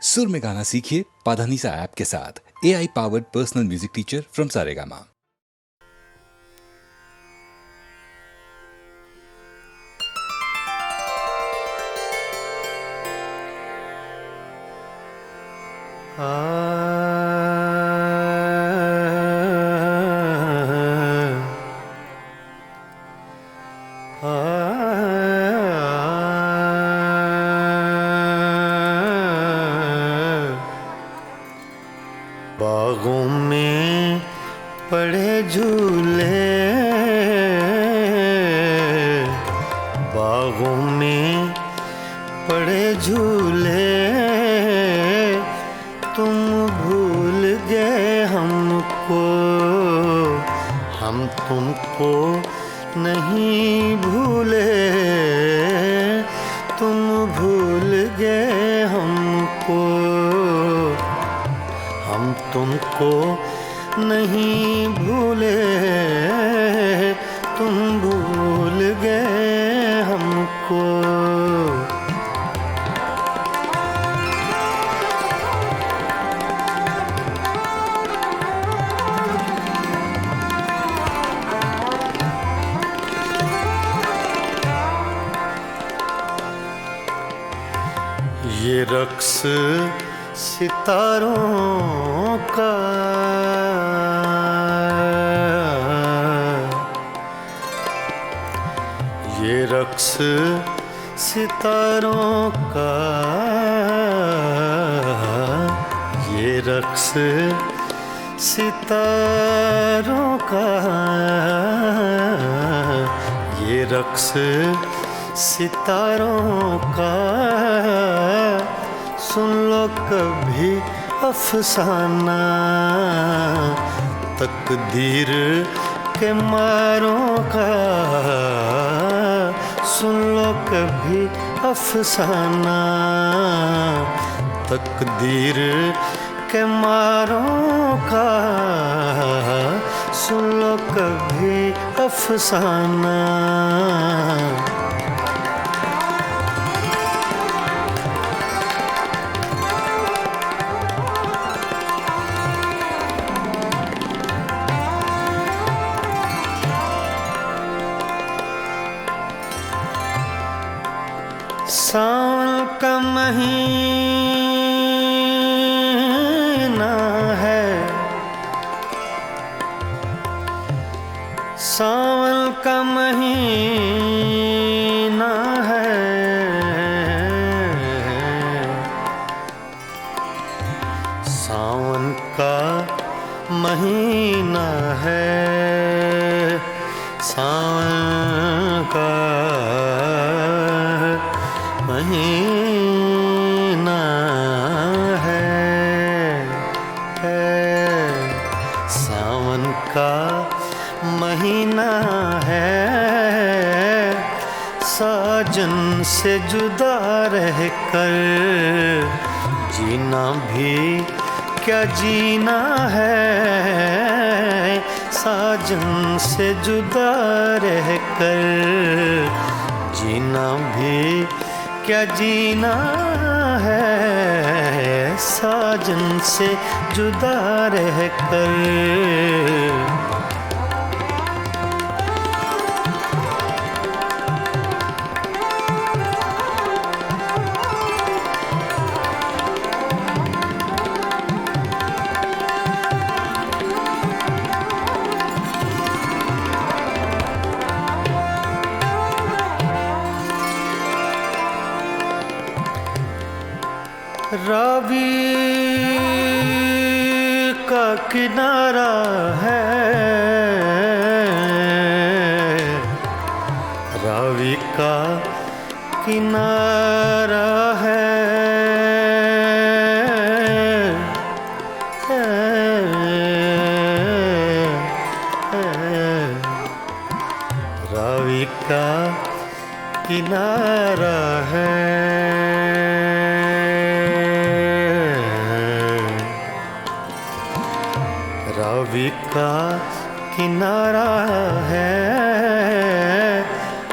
सुर में गाना सीखिए पाधानीसा ऐप के साथ। AI powered personal music teacher from Saregama. बागों में पड़े झूले, बागों में पड़े झूले, तुम भूल गए हमको, हम तुमको नहीं भूले, तुम भूल गए हमको, हम तुमको नहीं भूले, तुम भूल गए हमको। ये रक्स सितारों का, ये रक्स सितारों का, ये रक्स सितारों का, ये रक्स सितारों का, सुन लो कभी अफसाना, तकदीर के मारों का, सुन लो कभी अफसाना, तकदीर के मारों का, सुन लो कभी अफसाना। सावन का महीना है, सावन का महीना है, सावन का महीना है, सावन का महीना है, सावन का महीना है, साजन से जुदा रहकर जीना भी क्या जीना है, साजन से जुदा रहकर जीना भी क्या जीना है, साजन से जुदा रहकर। रावी का किनारा है, रावी का किनारा है, रावी का किनारा है, रावी का किनारा है,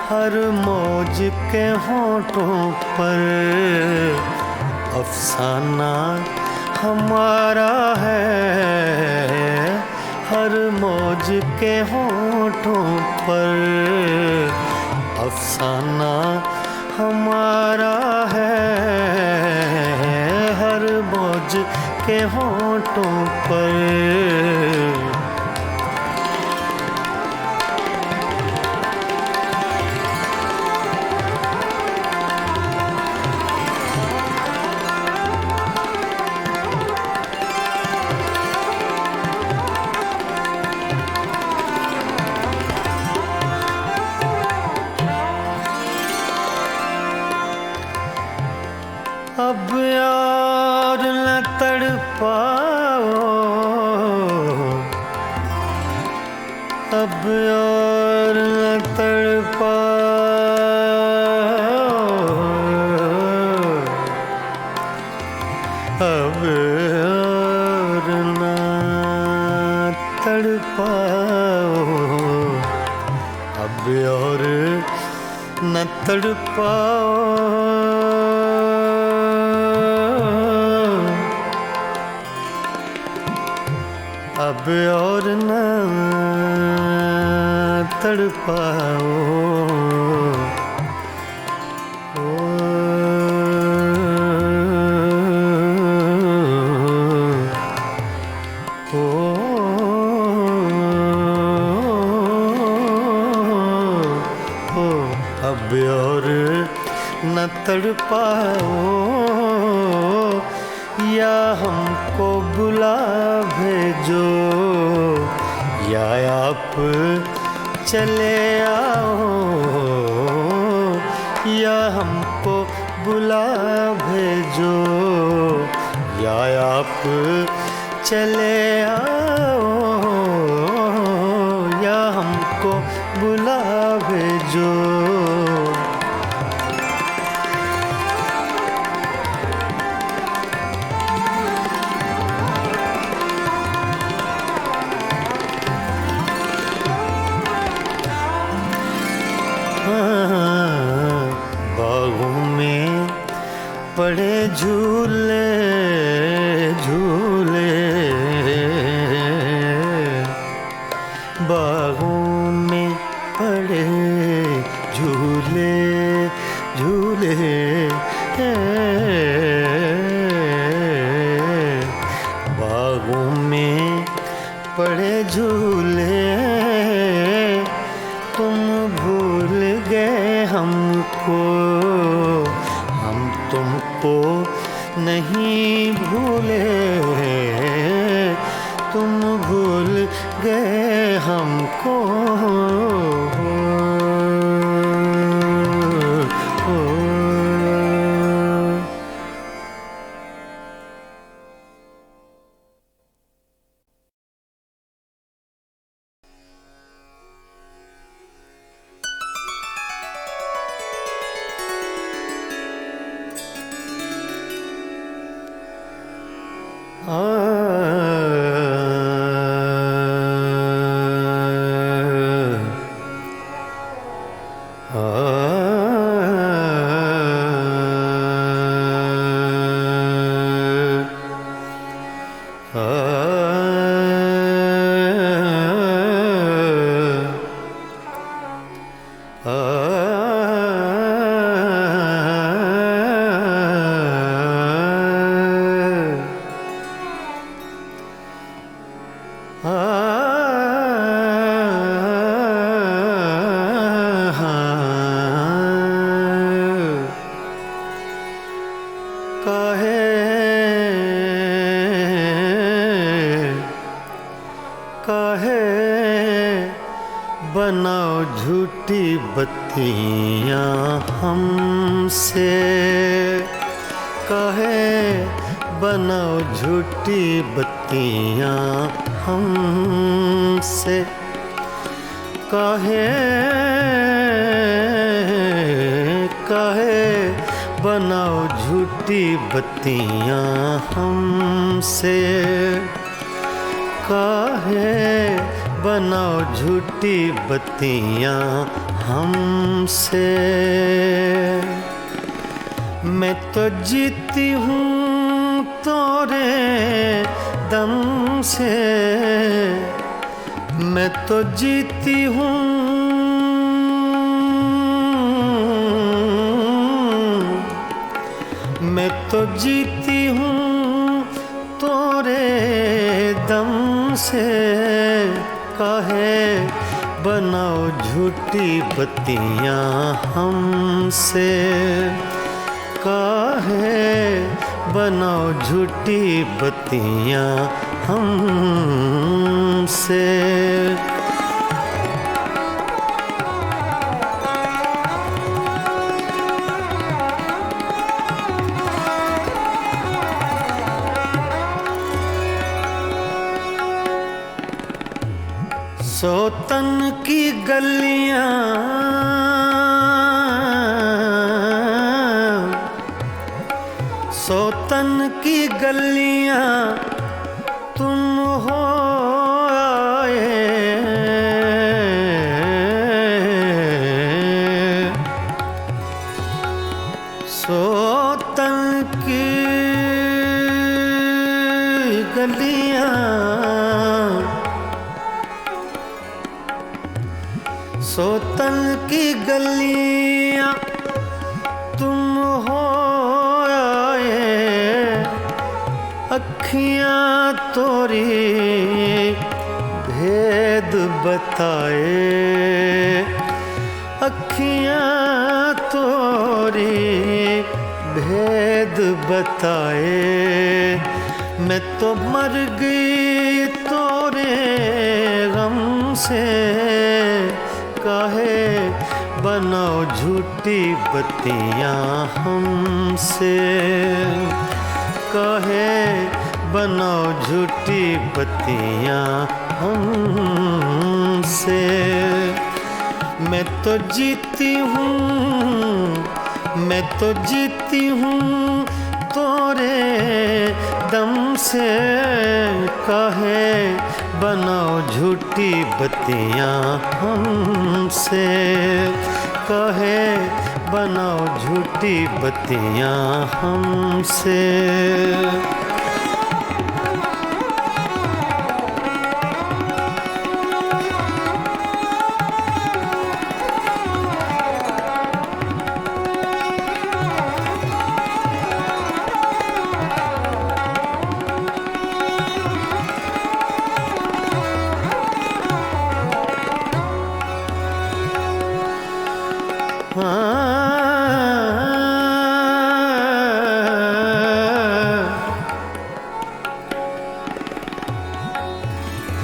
हर मौज के होठों पर अफसाना हमारा है हर मौज के होठों पर, अफसाना हमारा है हर मौज के होठों पर। अब यार न तड़पाओ, अब यार न तड़पाओ, अब यार न तड़पाओ, अब और न तड़पाओ, अब और न तड़पाओ। अब और न तड़पाओ, या हमको बुला भेजो, या आप चले आओ, या हमको बुला भेजो, या आप चले आओ, या हमको बुला भेजो। बागों में पड़े झूले झूले, बागों में पड़े झूले झूले, बागों में पड़े झूले, तुम भूल गए हमको, हम तुमको नहीं भूले, तुम भूल गए हमको। बनाओ झूठी बत्तियां हमसे, कहे बनाओ झूठी बत्तियां हमसे, कहे बनाओ झूठी बत्तियां हमसे, काहे बनाओ झूठी बत्तियां हमसे। मैं तो जीती हूँ तोरे दम से मैं तो जीती हूँ, मैं तो जीती हूँ तोरे दम से। काहे बनाओ झूठी बत्तियाँ हमसे, काहे बनाओ झूठी बत्तियाँ हमसे। सोतन की गलियां सोतन की गलियां तुम हो आए, सोतन की गलियां सोतन की गलियां तुम हो आए। अखियां तोरी भेद बताए, अखियां तोरी भेद बताए। मैं तो मर गई तोरे गम से, काहे बनाओ झूठी बत्तियाँ हमसे, काहे बनाओ झूठी बत्तियाँ हमसे। मैं तो जीती हूँ, मैं तो जीती हूँ तोरे दम से। काहे बनाओ झूठी बत्तियाँ हमसे, काहे बनाओ झूठी बत्तियाँ हमसे।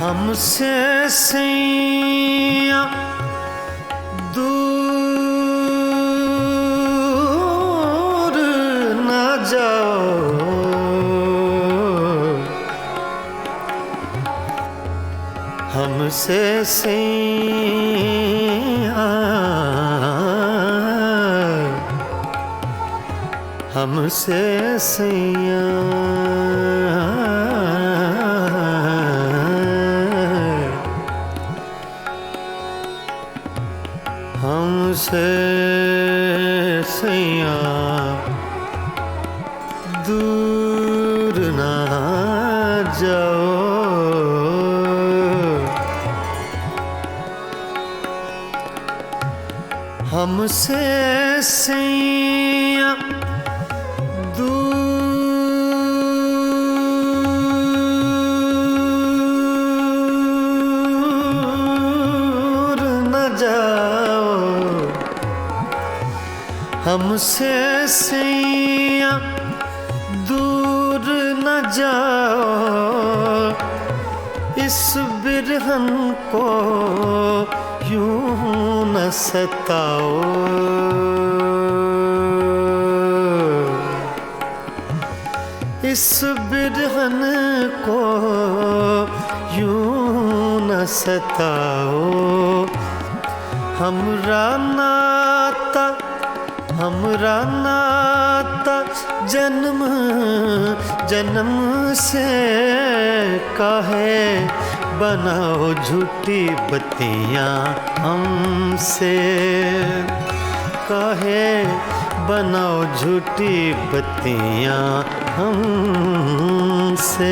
हमसे सैया दूर न जाओ, हमसे सैया हमसे सैया हमसे सैया दूर ना जाओ। हमसे सैया दूर न जाओ, हमसे सैया दूर न जाओ। इस बिरहन को यूं न सताओ, इस बिरहन को यूं न सताओ। हमरा नाता जन्म जन्म से, काहे बनाओ झूठी बत्तियाँ हमसे, काहे बनाओ झूठी बत्तियाँ हम से।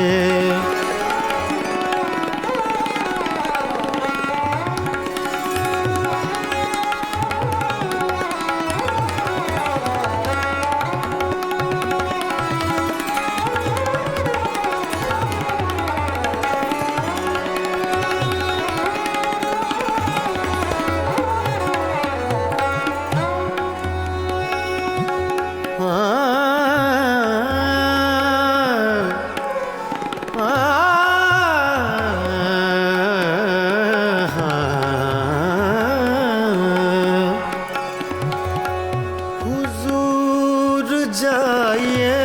हुजूर जाइए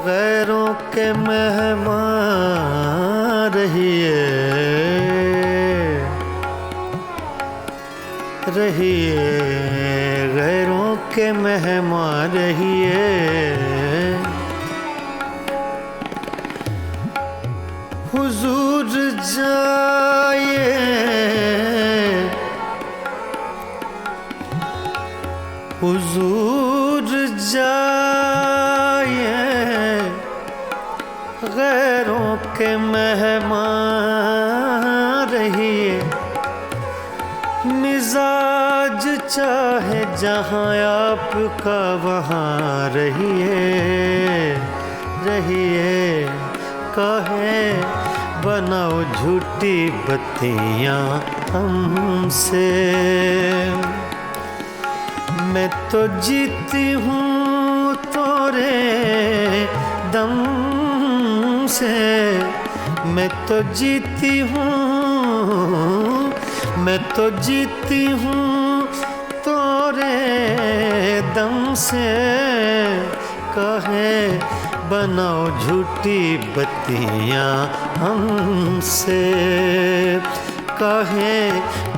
गैरों के मेहमान रहिए, रहिए गैरों के मेहमान रहिए। हुजूर जाइए हुजूर जाइए गैरों के मेहमान रहिए। मिजाज चाहे जहाँ आपका वहाँ रहिए, रहिए काहे बनाओ झूठी बत्तियाँ हमसे। मैं तो जीती हूँ तोरे दम से, मैं तो जीती हूँ, मैं तो जीती हूँ तोरे दम से। काहे बनाओ झूठी बत्तियाँ हमसे, काहे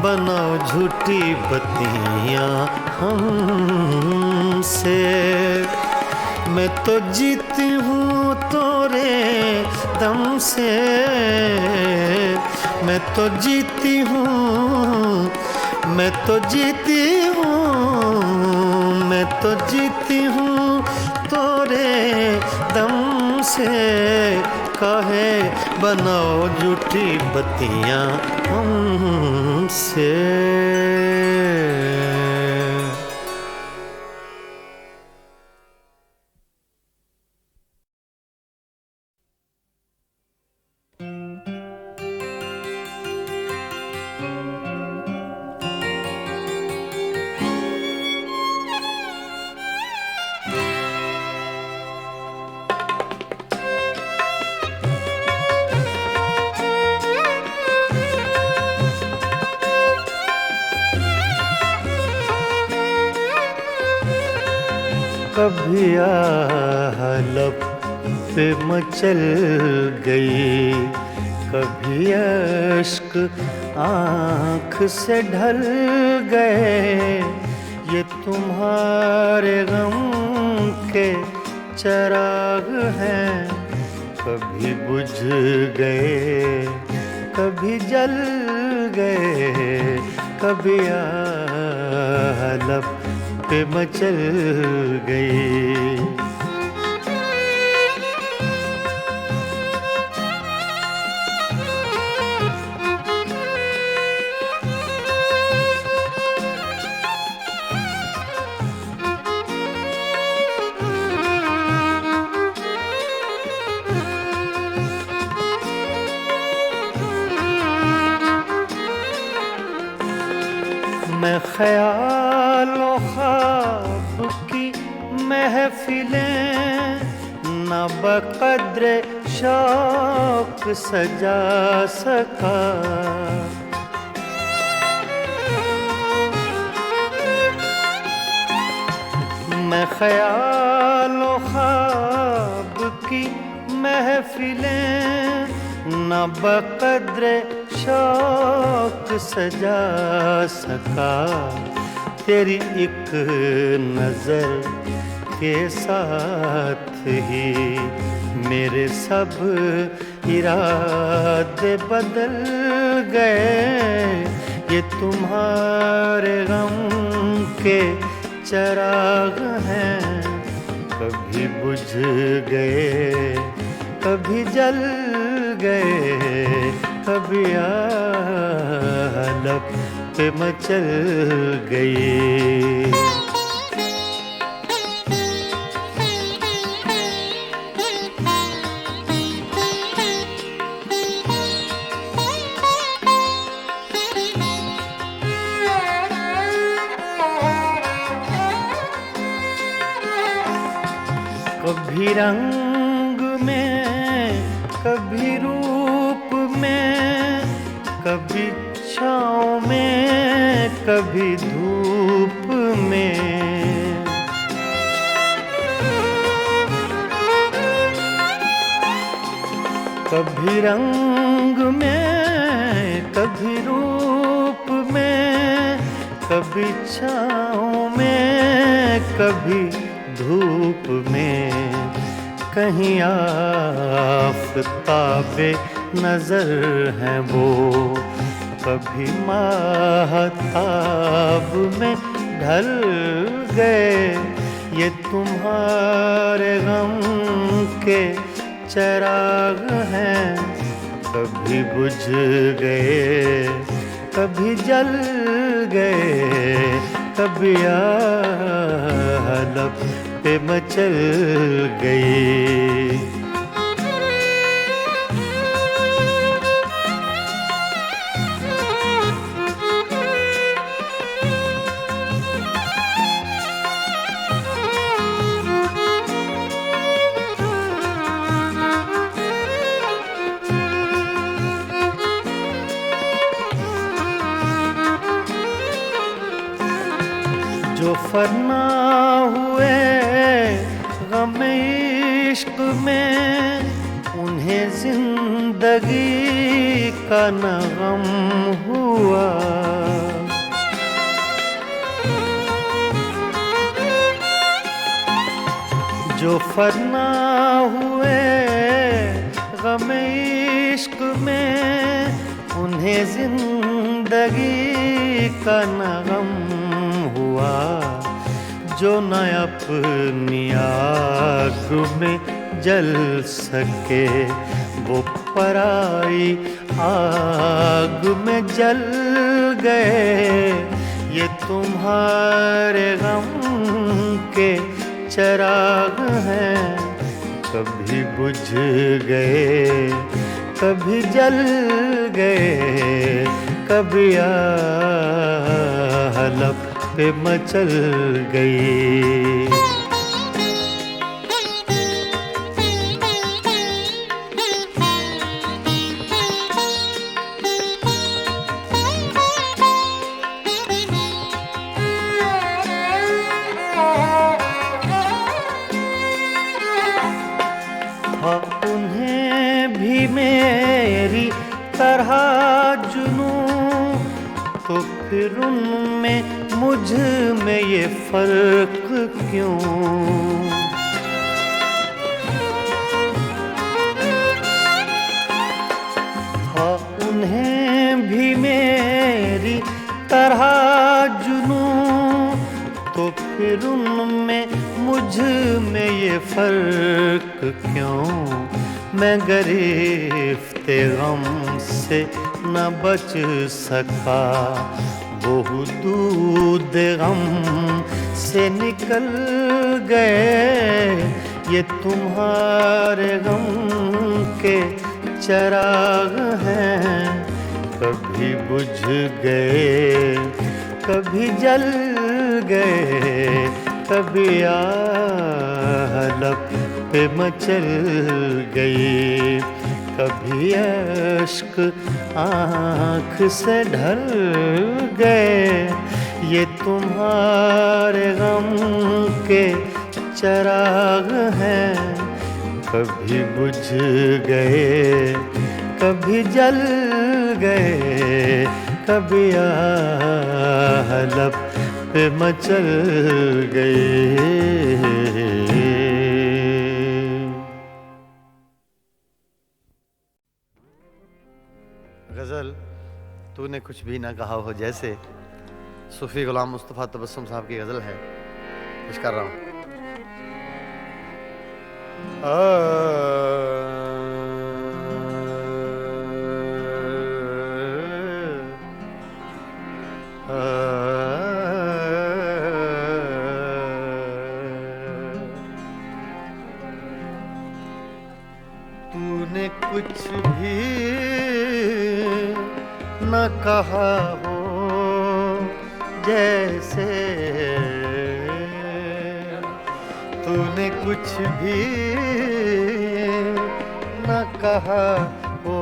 बनाओ झूठी बत्तियाँ हमसे। मैं तो जीती हूँ तोरे दम से, मैं तो जीती हूँ, मैं तो जीती हूँ, मैं तो जीती हूँ तोरे दम से। काहे बनाओ झूठी बत्तियाँ हमसे। कभी हलप पे मचल गई, कभी अश्क आँख से ढल गए। ये तुम्हारे गम के चिराग हैं, कभी बुझ गए कभी जल गए। कभी हलप पे मचल गई। मैं ख्यालों ख्वाब की महफिलें न बक़द्र शौक सजा सका। मैं ख्यालों ख्वाब की महफिलें न बक़द्र शौक सजा सका। तेरी एक नजर के साथ ही मेरे सब इरादे बदल गए। ये तुम्हारे गम के चिराग हैं, कभी बुझ गए, कभी जल गए, कभी लब पे मचल गए। कभी रंग में, कभी रूप में, कभी छाँव में, कभी धूप में। कभी रंग में, कभी रूप में, कभी छाँव में, कभी धूप में। कहीं आफ़ताबे नजर हैं वो, कभी माहताब में ढल गए। ये तुम्हारे गम के चिराग हैं, कभी बुझ गए, कभी जल गए, कभी लब पे मचल गए। जो फना हुए गम इश्क में, उन्हें जिंदगी का न गम हुआ। जो फना हुए गम इश्क में, उन्हें जिंदगी का न गम हुआ। जो न अपनी आग में जल सके, वो पराई आग में जल गए। ये तुम्हारे गम के चिराग हैं, कभी बुझ गए, कभी जल गए, कभी लब पे मचल गई। हाँ, उन्हें भी मेरी तरह जुनूं, तो फिर उनमें मुझ में ये फर्क क्यों? हाँ, उन्हें भी मेरी तरह जुनूं, तो फिर उनमें मुझ में ये फर्क क्यों? मैं गिरफ्ते गम से न बच सका, वो दूध गम से निकल गए। ये तुम्हारे गम के चिराग हैं, कभी बुझ गए, कभी जल गए, कभी लब पे मचल गई। कभी अश्क आँख से ढल गए। ये तुम्हारे गम के चिराग हैं, कभी बुझ गए, कभी जल गए, कभी लब पे मचल गए। गज़ल तूने कुछ भी ना कहा हो जैसे सूफी गुलाम मुस्तफ़ा तबस्सुम साहब की गज़ल है, पेश कर रहा हूँ। तूने कुछ भी न कहा हो जैसे, तूने कुछ भी न कहा हो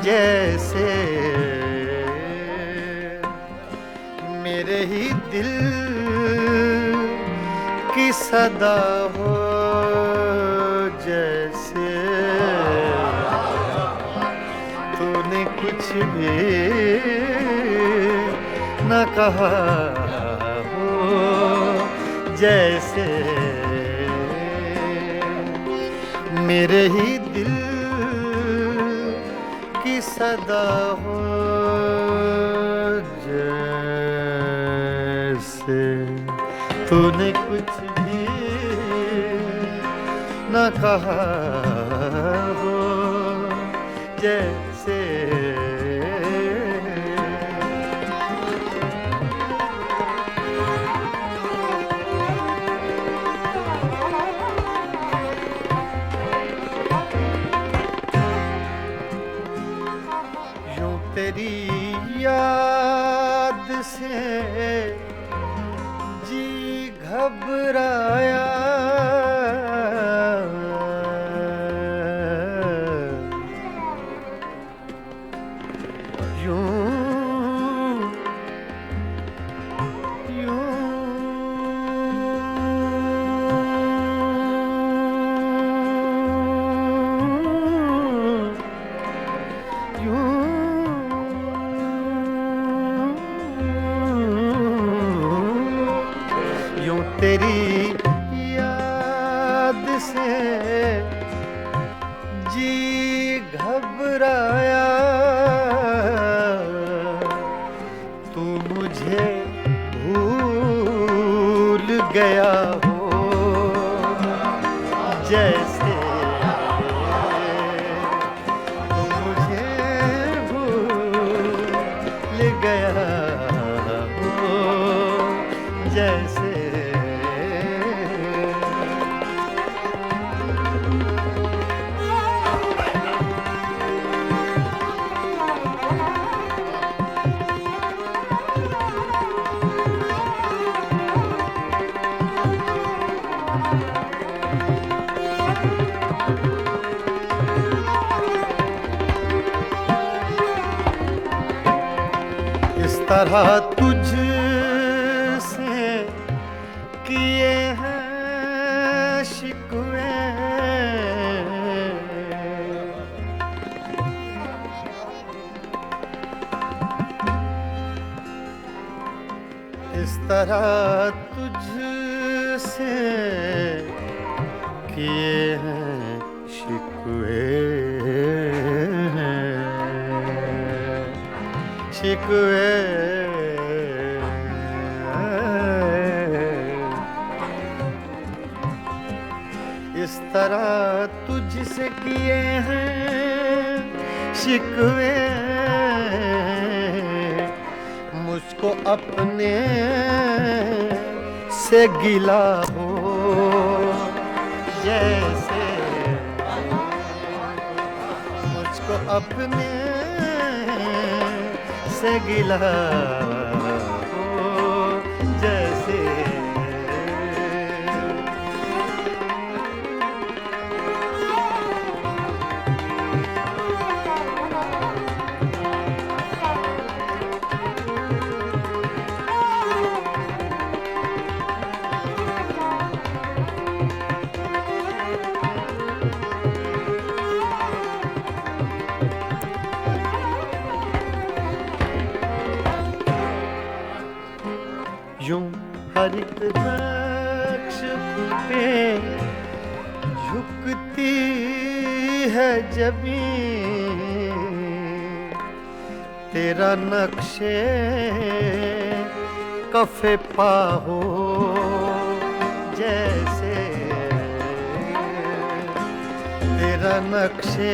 जैसे, मेरे ही दिल की सदा हो जैसे, तूने कुछ भी न कहा हो जैसे, मेरे ही दिल की सदा हो जैसे, तूने कुछ भी न कहा हो जैसे। यूं तेरी याद से जी घबराया, यूं तेरी याद से जी घबराया, तू मुझे भूल गया हो जैसे, तू मुझे भूल गया हो जैसे। इस तरह तुझसे किए हैं शिकवे, इस तरह तुझसे किए हैं शिकवे, शिकवे, इस तरह तुझसे किए हैं शिकवे, मुझको अपने से गिला हो जैसे, मुझको अपने से गिला हो जैसे। यूं हर एक नक्श पे झुकती है जमीन, तेरा नक्शे कफे पा हो जैसे, तेरा नक्शे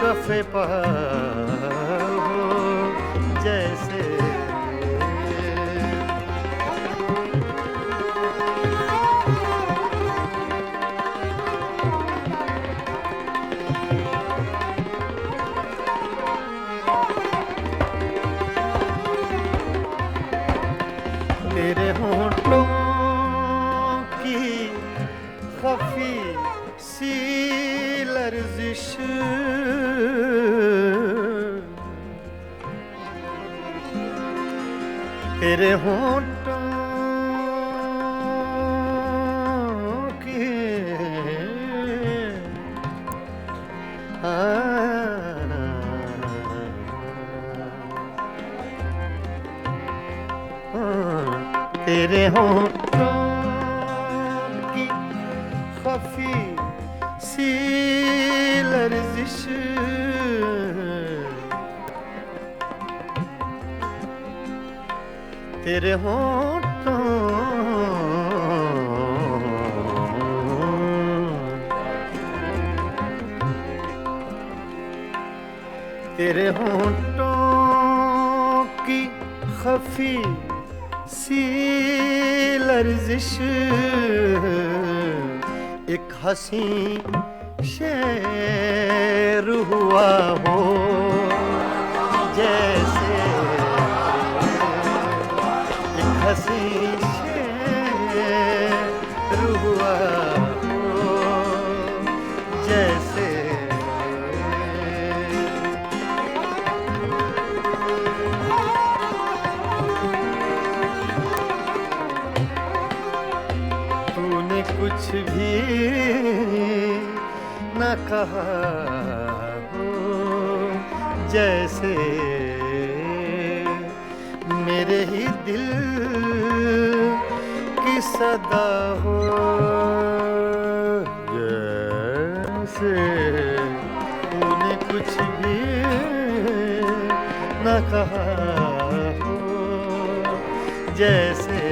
कफे पर हो जैसे तेरे होंठों की खफी सी लर्जिश तेरे होंठों की तेरे होंठों की खफी सी लर्जिश तेरे होंठों तेरे होंठों की खफी सी लर्जिश एक हंसी शेर हुआ हो जैसे एक हंसी शेर हुआ हो जैसे कुछ भी न कहा हो जैसे मेरे ही दिल की सदा हो जैसे तूने कुछ भी न कहा हो जैसे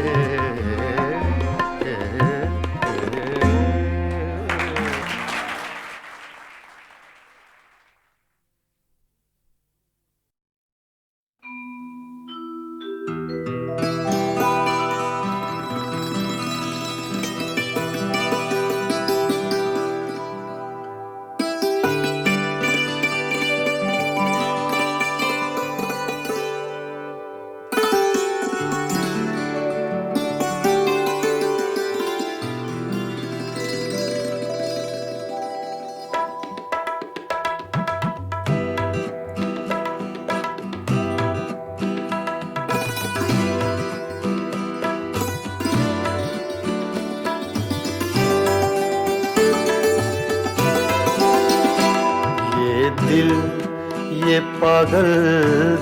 ये पागल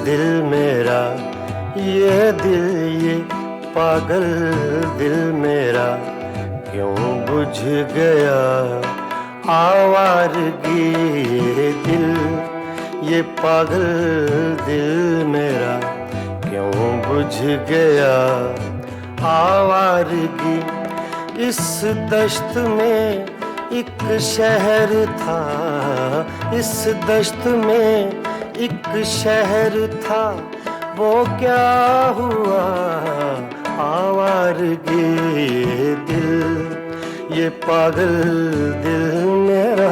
दिल मेरा ये दिल ये पागल दिल मेरा क्यों बुझ गया आवारगी ये दिल ये पागल दिल मेरा क्यों बुझ गया आवारगी इस दश्त में एक शहर था इस दश्त में एक शहर था वो क्या हुआ आवारगी ये दिल ये पागल दिल मेरा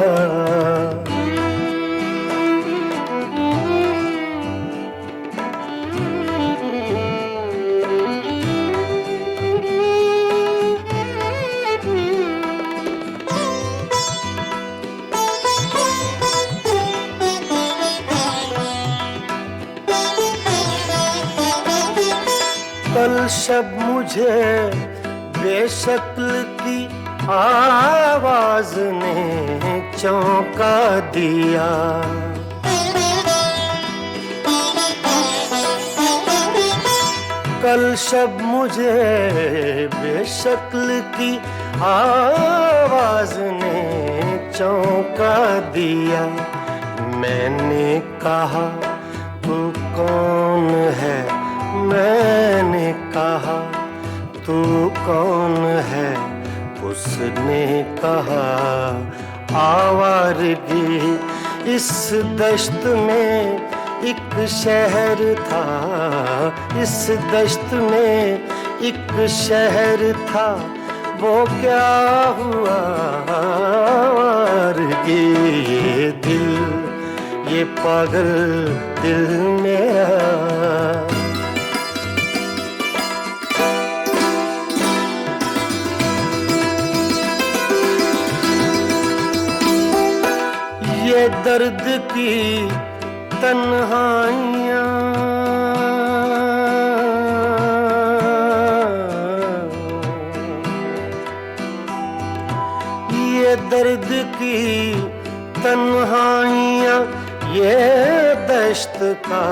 कल शब मुझे बेशक्ल की आवाज ने चौंका दिया कल शब मुझे बेशक्ल की आवाज ने चौंका दिया मैंने कहा तू कौन है मैंने कहा तू कौन है उसने कहा आवारगी, इस दश्त में एक शहर था, इस दश्त में एक शहर था, वो क्या हुआ आवारगी। ये दिल, ये पागल दिल मेरा, ये दर्द की तन्हाइयाँ, ये दर्द की तन्हाइयाँ, ये दश्त का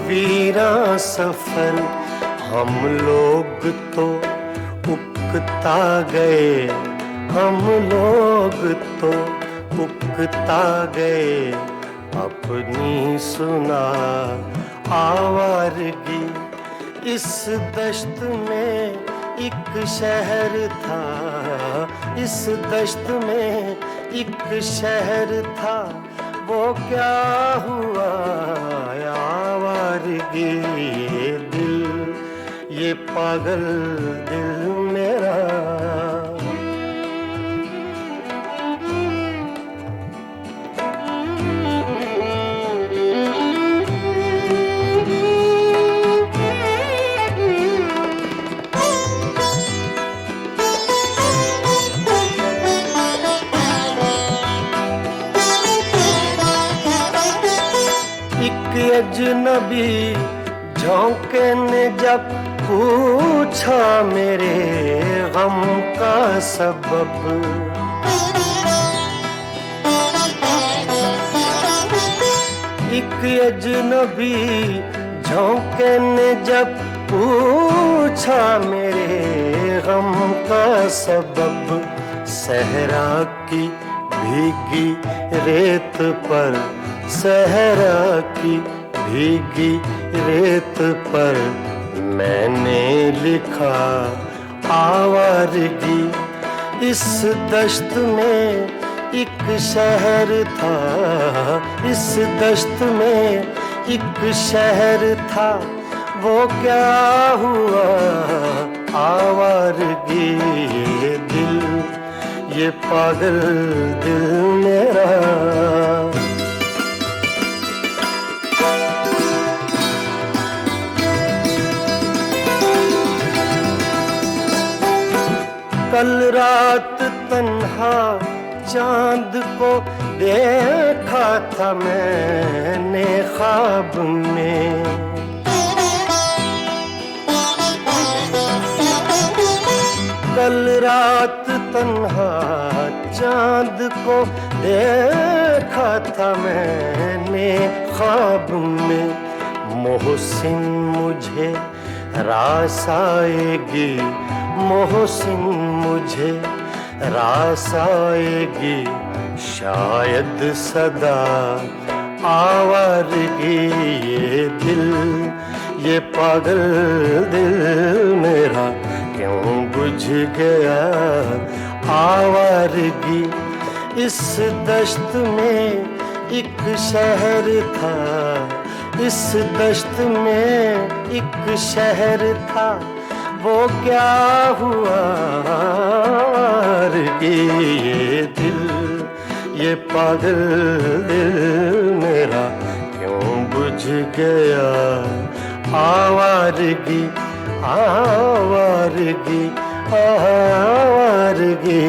वीरा सफर, हम लोग तो उकता गए, हम लोग तो उकता गए, अपनी सुना आवारगी। इस दश्त में एक शहर था, इस दश्त में एक शहर था, वो क्या हुआ आवारगी। ये दिल, ये पागल दिल मेरा, अजनबी झोंके ने जब पूछा मेरे गम का सबब, एक अजनबी झोंके ने जब पूछा मेरे गम का सबब, सहरा की भीगी रेत पर, सहरा की भीगी रेत पर मैंने लिखा आवारगी। इस दश्त में एक शहर था, इस दश्त में एक शहर था, वो क्या हुआ आवारगी। ये दिल, ये पागल दिल मेरा, कल रात तन्हा चांद को देखा था मैंने ख्वाब में, कल रात तन्हा चांद को देखा था मैंने ख्वाब में, मोहसिन मुझे रास आएगी, मोहसिन मुझे रास आएगी, शायद सदा आवारगी। ये दिल, ये पागल दिल मेरा क्यों बुझ गया आवारगी। इस दश्त में एक शहर था, इस दश्त में एक शहर था, वो क्या हुआ आवारगी। ये दिल, ये पागल दिल मेरा क्यों बुझ गया आवारगी, आवारगी, आवारगी।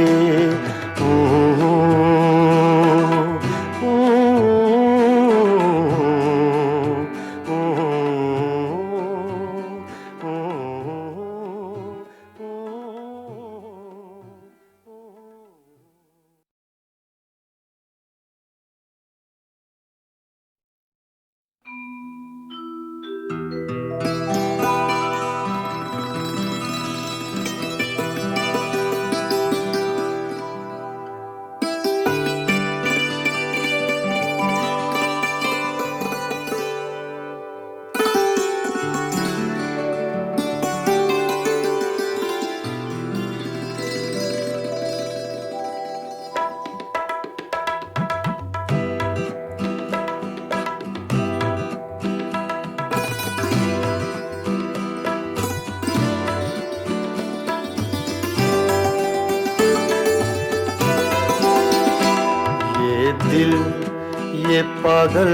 ये पागल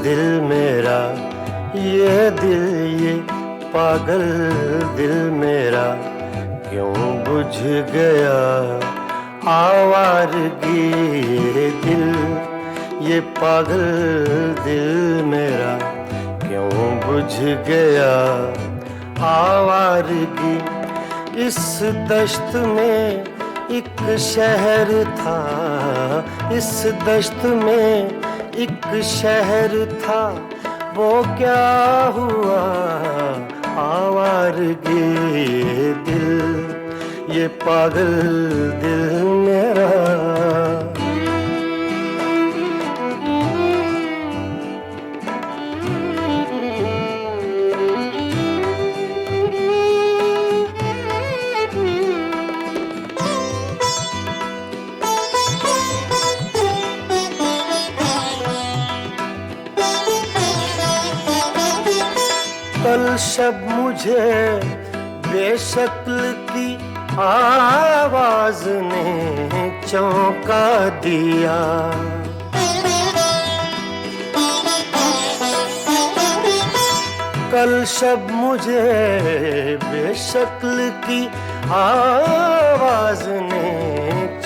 दिल मेरा, ये दिल, ये पागल दिल मेरा क्यों बुझ गया आवारगी। ये दिल, ये पागल दिल मेरा क्यों बुझ गया आवारगी। इस दश्त में एक शहर था, इस दश्त में एक शहर था, वो क्या हुआ आवारगी। ये दिल, ये पागल दिल मेरा। कल शब मुझे बेशक्ल की आवाज ने चौंका दिया। कल शब मुझे बेशक्ल की आवाज ने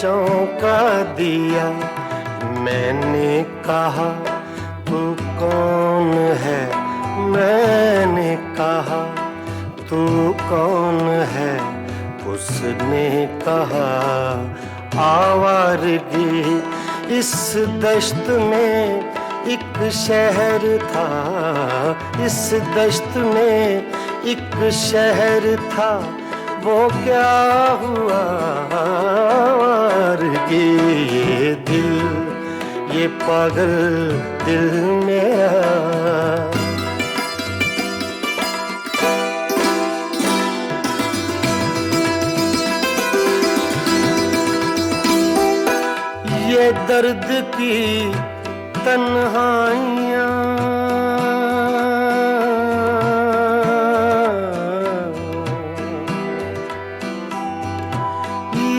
चौंका दिया। मैंने कहा तू कौन है, मैंने कहा तू कौन है, उसने कहा आवारगी। इस दश्त में एक शहर था, इस दश्त में एक शहर था, वो क्या हुआ आवारगी। ये दिल, ये पागल दिल मेरा। ये दर्द की तन्हाइयाँ,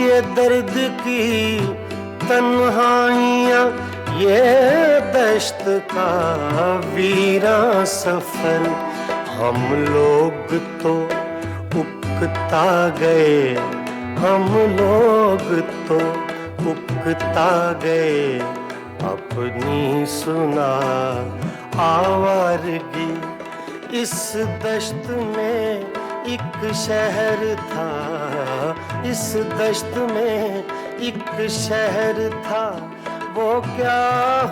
ये दर्द की तन्हाइयाँ, ये दश्त का वीरां सफर। हम लोग तो उकता गए, हम लोग तो उकता गए, अपनी सुना आवारगी। इस दश्त में एक शहर था, इस दश्त में एक शहर था, वो क्या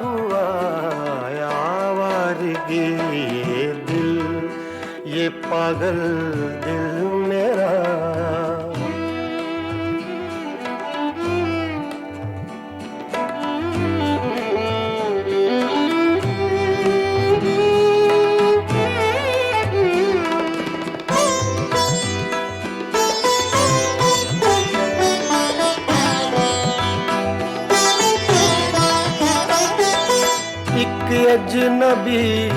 हुआ आवारगी। ये दिल, ये पागल दिल मेरा। अजनबी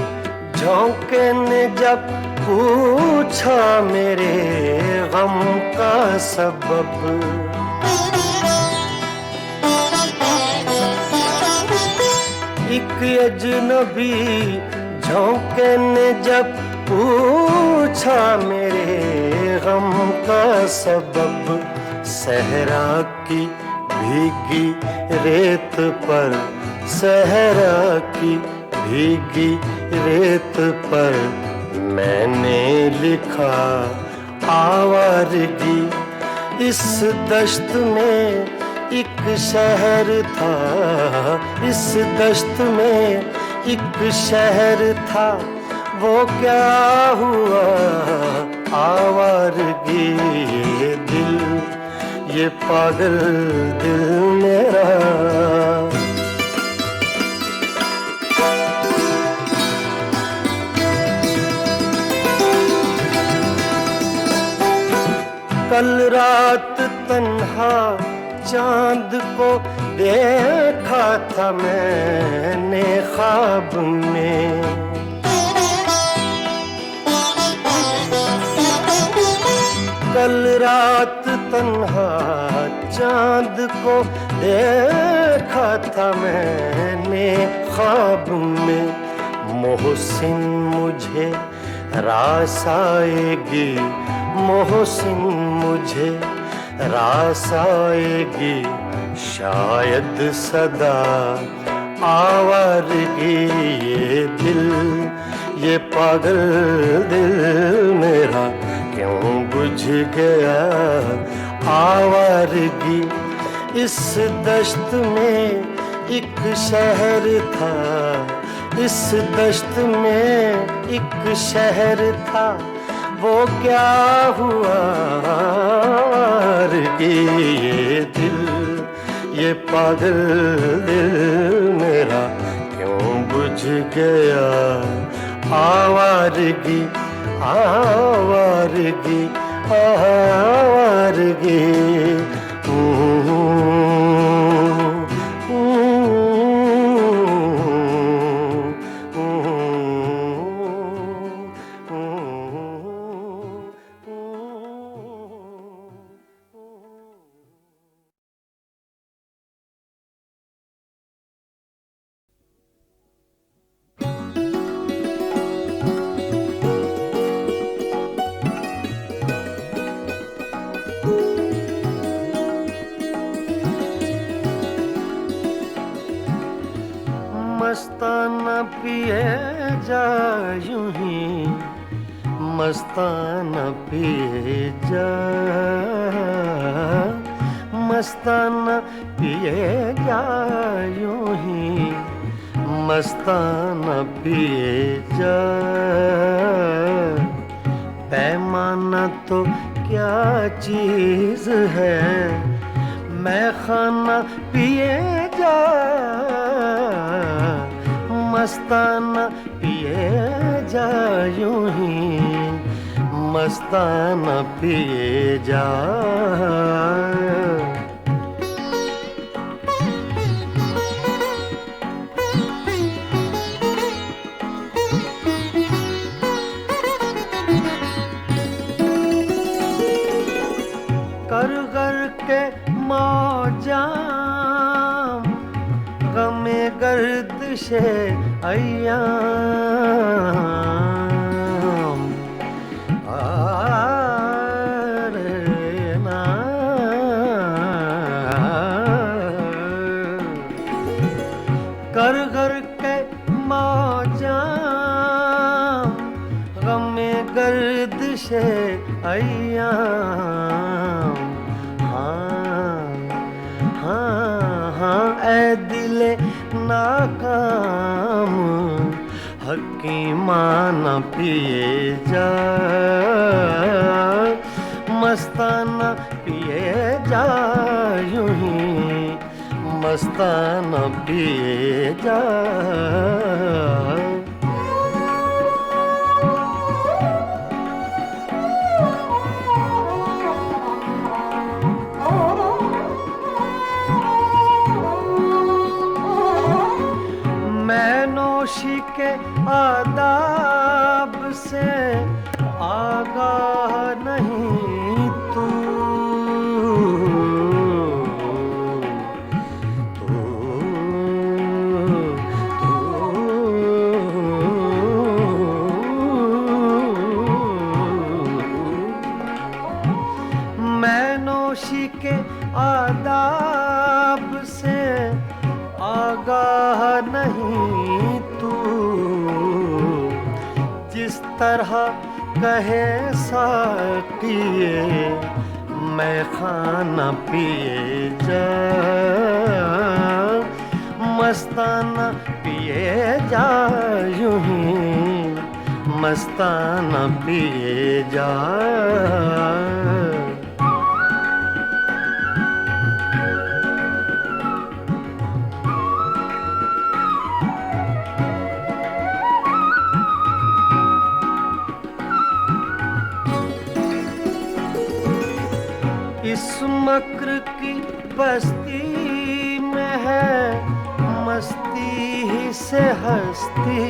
झोंके ने जब पूछा मेरे गम का सबब। एक अजनबी झोंके ने जब पूछा मेरे गम का सबब। सहरा की भीगी रेत पर, सहरा की भीगी रेत पर मैंने लिखा आवारगी। इस दश्त में एक शहर था, इस दश्त में एक शहर था, वो क्या हुआ आवारगी। ये दिल, ये पागल दिल मेरा। कल रात तन्हा चांद को देखा था मैंने ख्वाब में। कल रात तन्हा चांद को देखा था मैंने ख्वाब में मोहसिन मुझे रास आएगी, मोहसिन मुझे रास आएगी, शायद सदा आवारगी। ये दिल, ये पागल दिल मेरा क्यों बुझ गया आवारगी। इस दश्त में एक शहर था, इस दश्त में एक शहर था, वो क्या हुआ आवारगी। ये दिल, ये पागल दिल मेरा क्यों बुझ गया आवारगी, आवारगी, आवारगी। मस्ताना पिए जा यूं ही, मस्ताना पिए जा, मस्ताना पिए जा यूं ही, मस्ताना पिए जा। पैमाना तो क्या चीज है, मैं खाना पिए जा, मस्ताना पिए जा यूं ही, मस्ताना पिए जा। कर कर के मौजाम, गमे गर्दिशे अय्याम, आरे ना कर कर के मौजाम, गमे गर्दिशे अय्याम। हाँ, ऐ दिले नाकाम, हकीमाना पिए जा, मस्ताना पिए जा यूं ही, मस्ताना पिए जा। नौशी के आदाब से आगाह नहीं तू, मैं नौशी के आदाब से आगाह नहीं तू, जिस तरह कहे साकिए मैं खाना पिए जा, मस्ताना पिए जा यूं ही, मस्ताना पिए जा। इस मक्र की बस्ती में है मस्ती ही से हस्ती,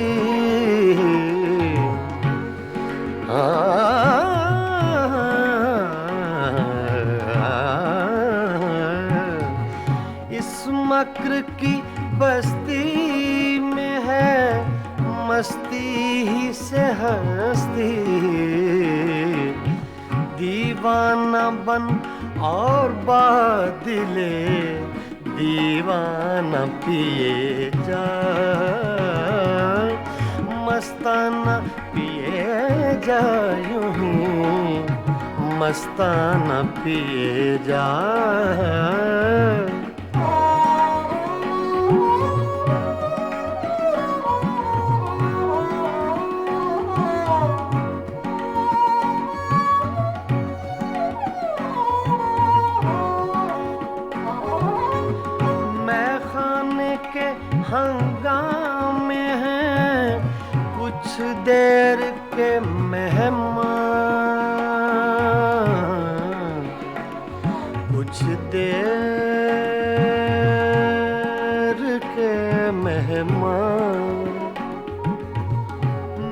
इस मक्र की बस्ती है मस्ती ही से हस्ती, दीवाना बन और बादले दीवाना पिए जा, मस्ताना पिए जा यूं ही मस्ताना पिए जा। हंगामे हैं कुछ देर के मेहमान, कुछ देर के मेहमान,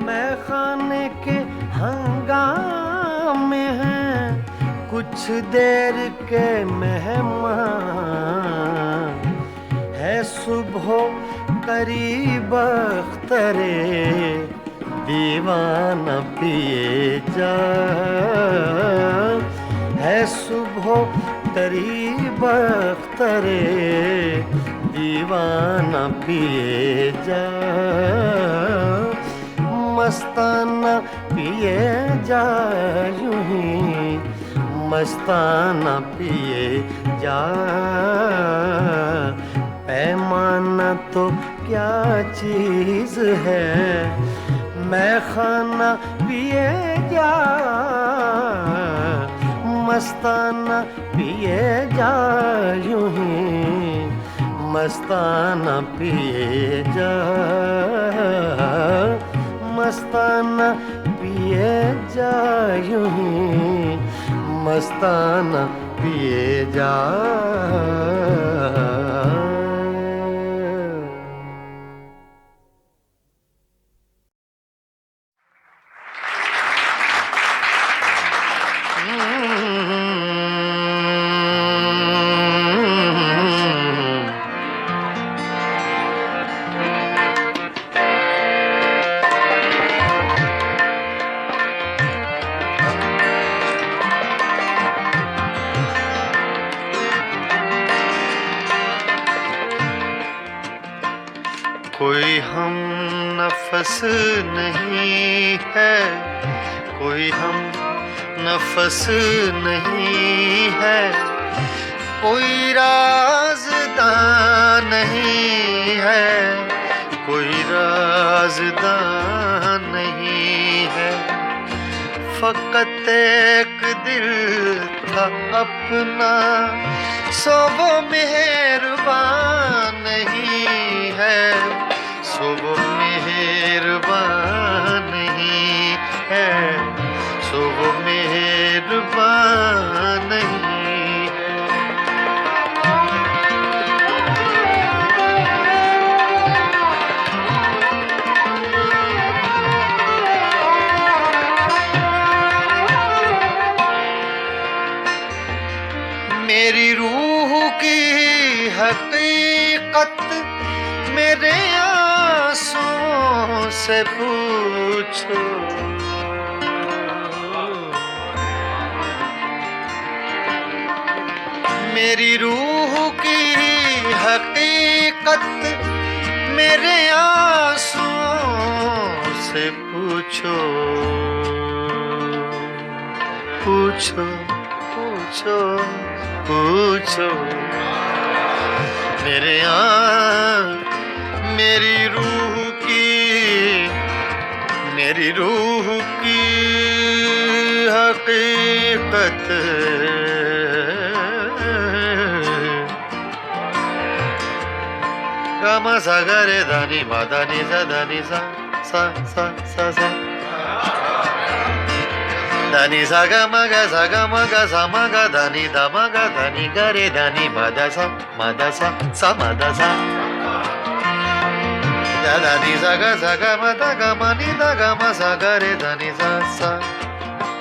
मैं खाने के हंगामे हैं कुछ देर के मेहमान, है सुबह करीब अख्तरे दीवाना पिए जा, है सुबह करीब अख्तरे दीवाना पिए जा, मस्ताना पिए जा यूं ही मस्ताना पिए जा। पैमाना तो क्या चीज़ है, मैं खाना पिए जा, मस्ताना पिए जा यूं ही मस्ताना पिए जा, मस्ताना पिए जा यूं ही मस्ताना पिए जा। कोई हम नफस नहीं है, कोई हम नफस नहीं है, कोई राज़दां नहीं है, कोई राज़दां नहीं है, फ़क़त एक दिल था अपना सो वो मेहरबान नहीं है, सो वो मेहरबान नहीं है, सो वो मेहरबान नहीं है। मेरी रूह की हकीकत मेरे आंसुओं से पूछो, मेरी रूह की हकीकत मेरे आंसुओं से पूछो, पूछो पूछो पूछो, मेरे मेरी रूह की हकीकत गामा सा गा रे धा नि मा धा नि सा धा नि सा सा सा सा सा धा नि सा गा मा गा सा गा मा गा सा मा गा धा नि धा मा गा धा नि गा रे धा नि मा धा सा मा धा सा सा मा धा सा धा धा नि सा गा मा धा गा मा नि धा गा मा सा गा रे धा नि सा सा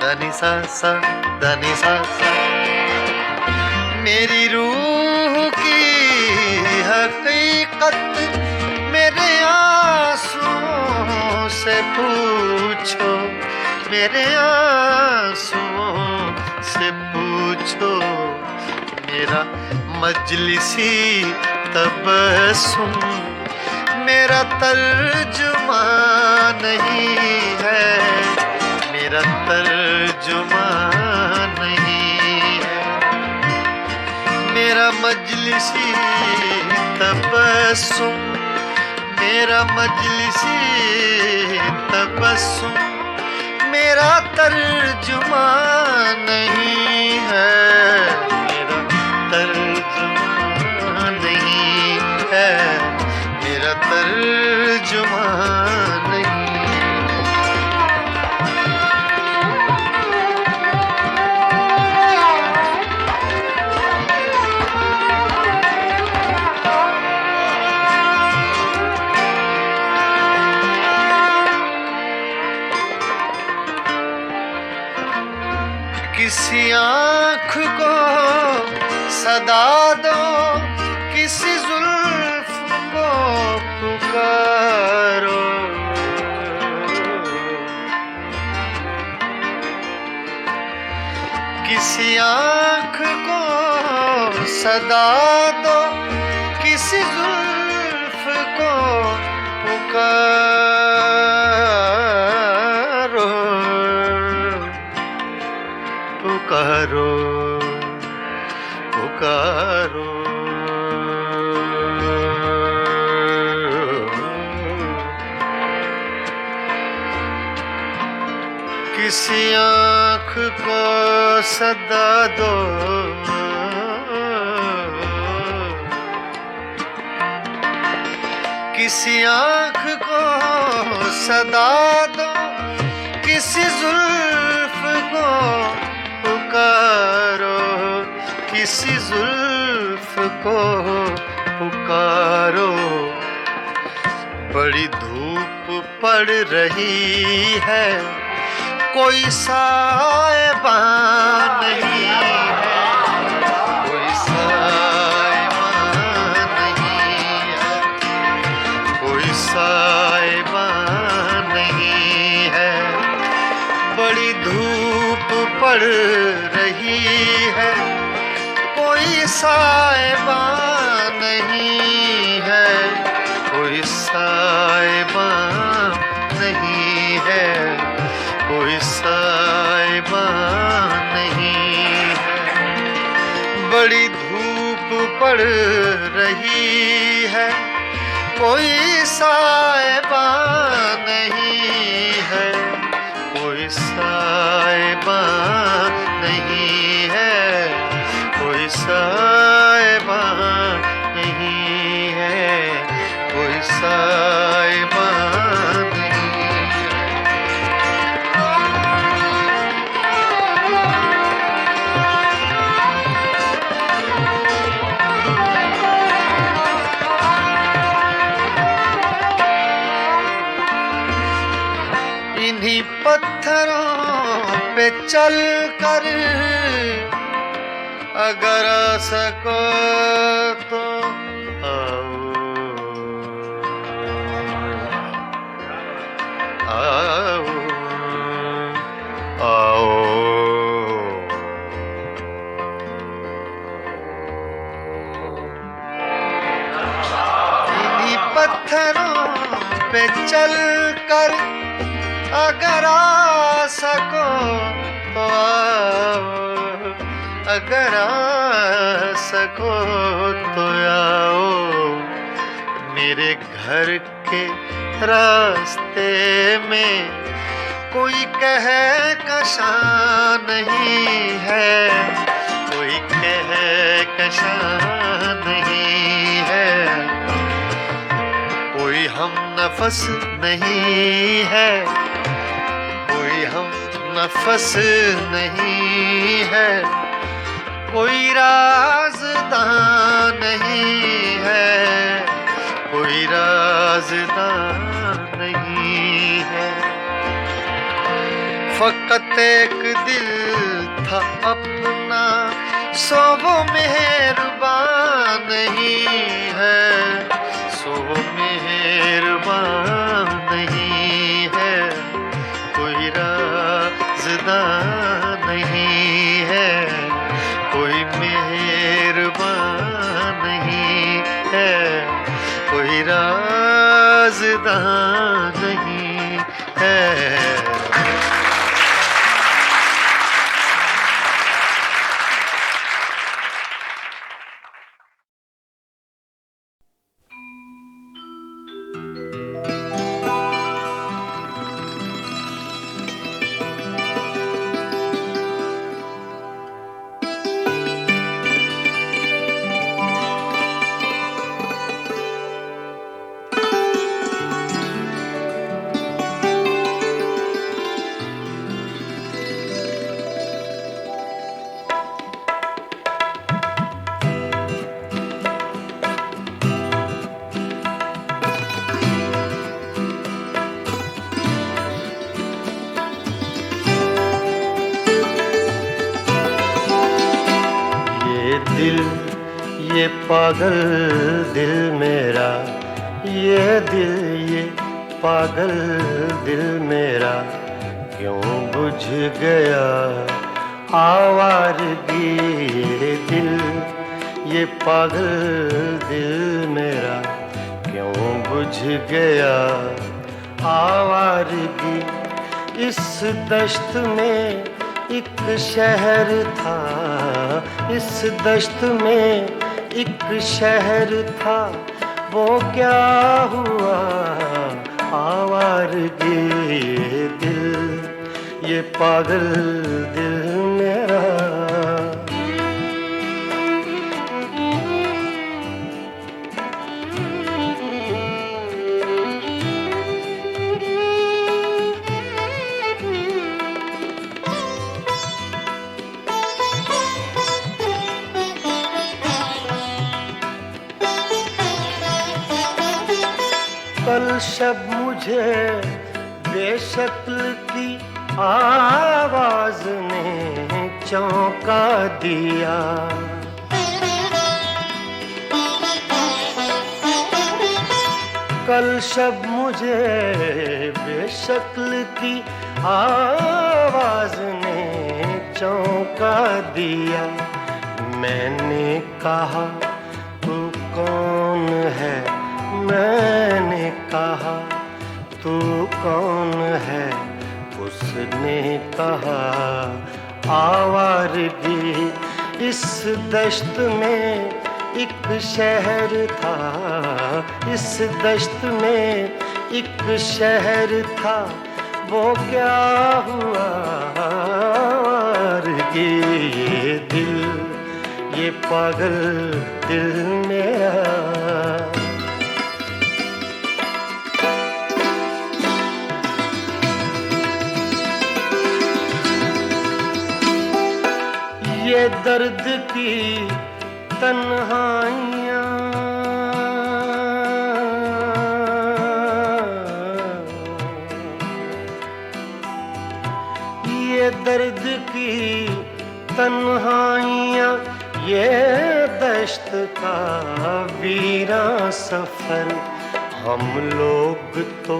धा नि सा सा धा नि सा सा। मेरी रूह की हकीकत मेरे पूछो, मेरे आंसुओं से पूछो, मेरा मजलिसी तबस्सुम मेरा तर्जुमा नहीं है, मेरा तर्जुमा नहीं है, मेरा मजलिसी तबस्सुम मेरा मजलिसी तबस्सुम मेरा तर्जुमा नहीं है, मेरा तर्जुमा नहीं है, मेरा तर्जुमा नहीं। किसी आँख को सदा दो, किसी जुल्फ को पुकारो, किसी आँख को सदा दो, किसी जुल्फ को पुकारो, पुकारो, पुकारो। किसी आँख को सदा दो, किसी आँख को सदा दो, किसी जुल्फ को पुकारो, किसी जुल्फ को पुकारो। बड़ी धूप पड़ रही है, कोई साएबान नहीं है, कोई साएबान नहीं है, कोई साएबान नहीं है। बड़ी धूप पड़ रही है, कोई साएबान नहीं है, कोई साएबान नहीं है, कोई साएबान नहीं है। बड़ी धूप पड़ रही है, कोई साएबान नहीं है, कोई साएबान नहीं है, कोई साएबान नहीं है, कोई साएबान नहीं है। इन्हीं पत्थरों पे चल कर अगर आ सको तो आओ, आओ, आओ। इन्हीं पत्थरों पे चल कर अगर आ सको तो आओ, अगर आ सको तो आओ। मेरे घर के रास्ते में कोई कहकशां नहीं है, कोई कहकशां नहीं है, कोई हम नफस नहीं है, कोई हम नफस नहीं है, कोई राज़दां नहीं है, कोई राज़दां नहीं है। फ़कत एक दिल था अपना, सो वो मेहरबान नहीं है, सो वो मेहरबान नहीं है, राज़दां नहीं है। ये पागल दिल मेरा, ये दिल ये पागल दिल मेरा क्यों बुझ गया आवारगी। ये दिल ये पागल दिल मेरा क्यों बुझ गया आवारगी। इस दश्त में एक शहर था, इस दश्त में एक शहर था, वो क्या हुआ आवारगी। ये दिल ये पागल दिल मेरा। कल शब मुझे बेशक्ल की आवाज ने चौंका दिया। कल शब मुझे बेशक्ल की आवाज ने चौंका दिया। मैंने कहा तू कौन है, मैंने कहा तू कौन है, उसने कहा आवारगी। इस दश्त में एक शहर था, इस दश्त में एक शहर था, वो क्या हुआ आवारगी। ये दिल ये पागल दिल मेरा। ये दर्द की तन्हाइयाँ, ये दर्द की तन्हाइयाँ, ये दश्त का वीरा सफर। हम लोग तो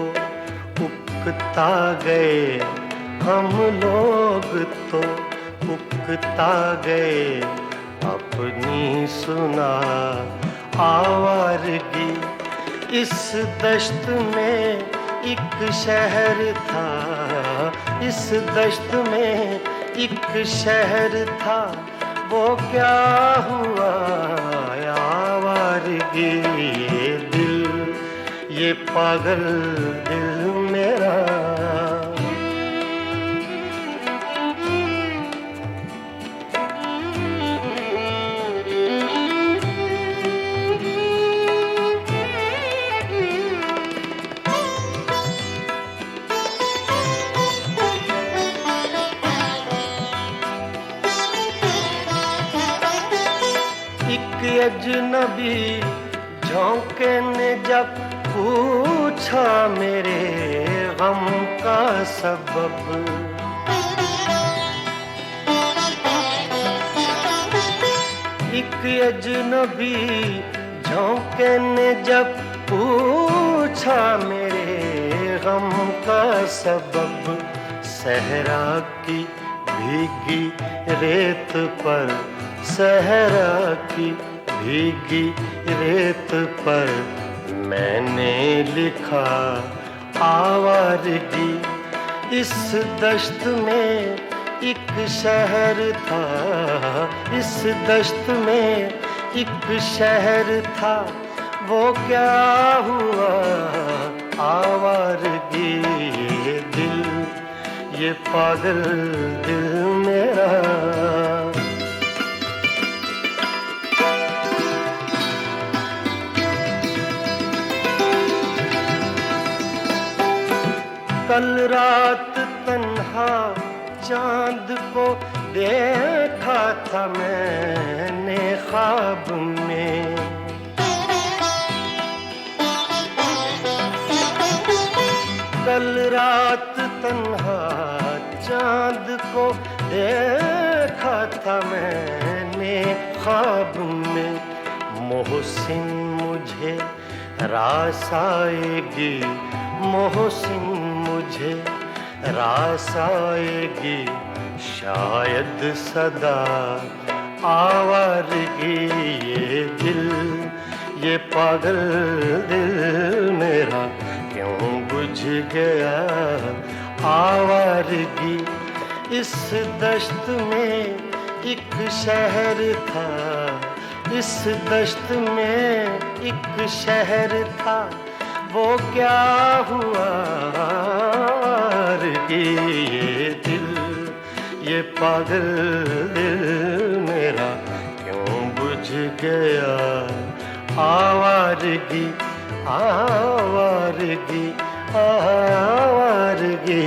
उकता गए, हम लोग तो उकता गए अपनी सुना आवारगी। इस दश्त में एक शहर था, इस दश्त में एक शहर था, वो क्या हुआ आवारगी। ये दिल ये पागल दिल मेरा। अजनबी झोंके ने जब पूछा मेरे गम का सबब। एक अजनबी झोंके ने जब पूछा मेरे गम का सबब। सहरा की भीगी रेत पर, सहरा की भीगी रेत पर मैंने लिखा आवारगी। इस दश्त में एक शहर था, इस दश्त में एक शहर था, वो क्या हुआ आवारगी। ये दिल, ये पागल दिल मेरा। कल रात तन्हा चांद को देखा था मैंने ख्वाब में। कल रात तन्हा चांद को देखा था मैंने ख्वाब में। मोहसिन मुझे रास आएगी, मोहसिन मुझे रास आएगी, शायद सदा आवारगी। ये दिल, ये पागल दिल मेरा क्यों बुझ गया आवारगी। इस दश्त में एक शहर था, इस दश्त में एक शहर था, वो क्या हुआ आवारगी। ये दिल, ये पागल दिल मेरा क्यों बुझ गया आवारगी, आवारगी, आवारगी।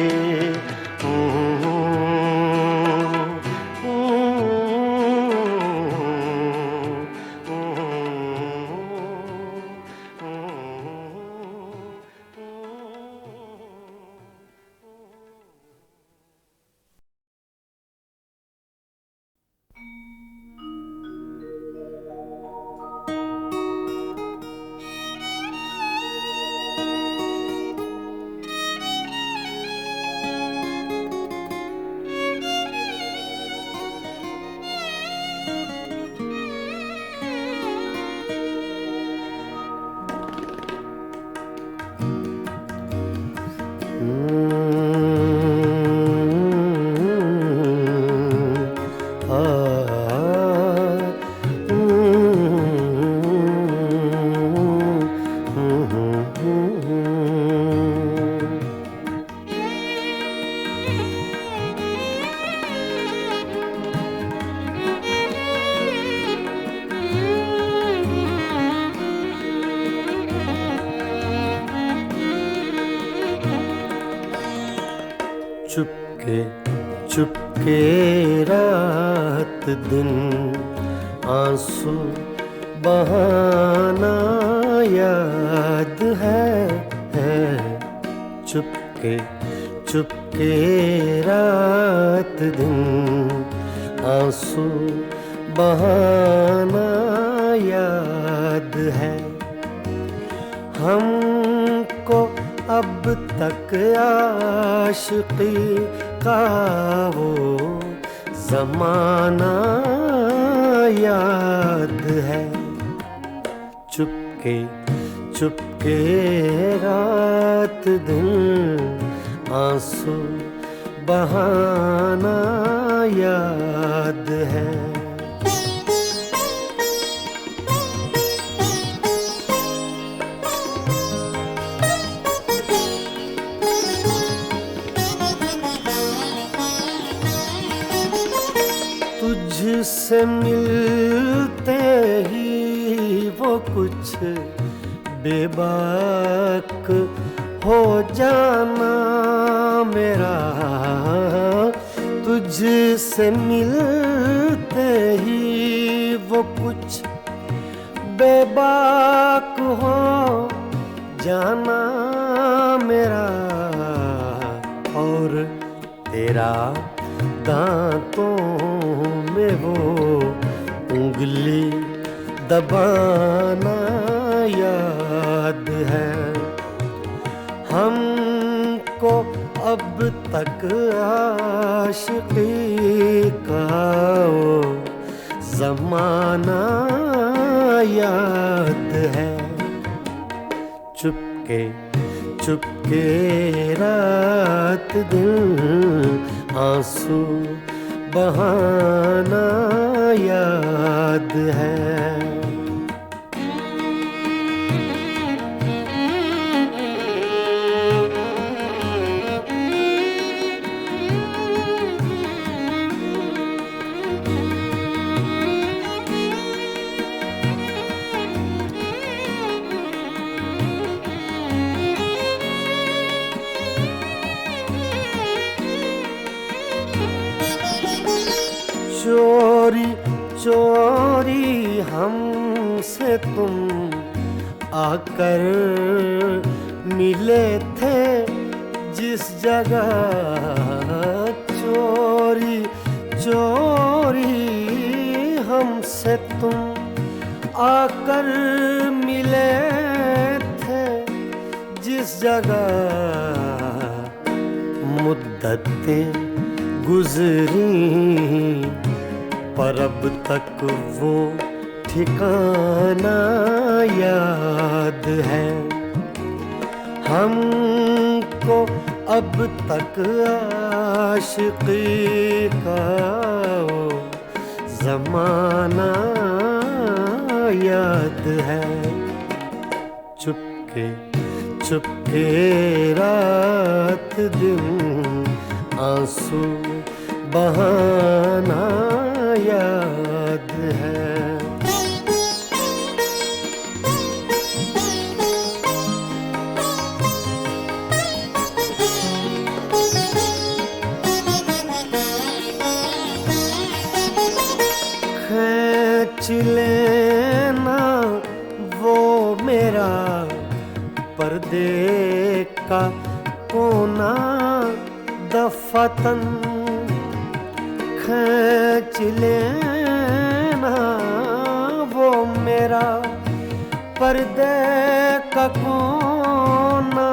चुपके चुपके रात दिन आंसू बहाना याद है। चुपके चुपके रात दिन आंसू बहाना याद है। हमको अब तक आशिकी का वो ज़माना याद है। चुपके चुपके रात दिन आंसू बहाना याद है। तुझसे मिलते ही वो कुछ बेबाक हो जाना मेरा। तुझसे मिलते ही वो कुछ बेबाक हो जाना मेरा। और तेरा दांतों में वो उंगली दबाना याद है। हमको अब तक आशिकी का वो ज़माना याद है। चुपके चुपके रात दिन आंसू बहाना याद है। चोरी चोरी हमसे तुम आकर मिले थे जिस जगह, चोरी चोरी हमसे तुम आकर मिले थे जिस जगह, मुद्दतें गुजरी पर अब तक वो ठिकाना याद है। हमको अब तक आशिकी का वो ज़माना याद है। चुपके चुपके रात दिन आंसू बहाना याद है। खींच लेना वो मेरा पर्दे का कोना दफतन, खींच लेना वो मेरा पर्दे का कोना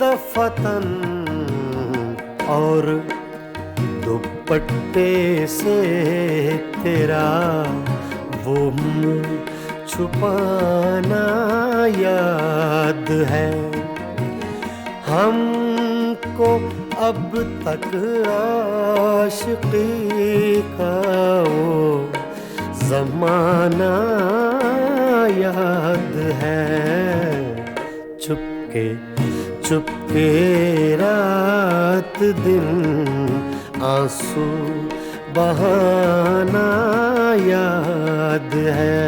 दफतन, और दुपट्टे से तेरा वो मुँह छुपाना याद है। हमको अब तक आशिकी का वो ज़माना याद है। चुपके चुपके रात दिन आंसू बहाना याद है।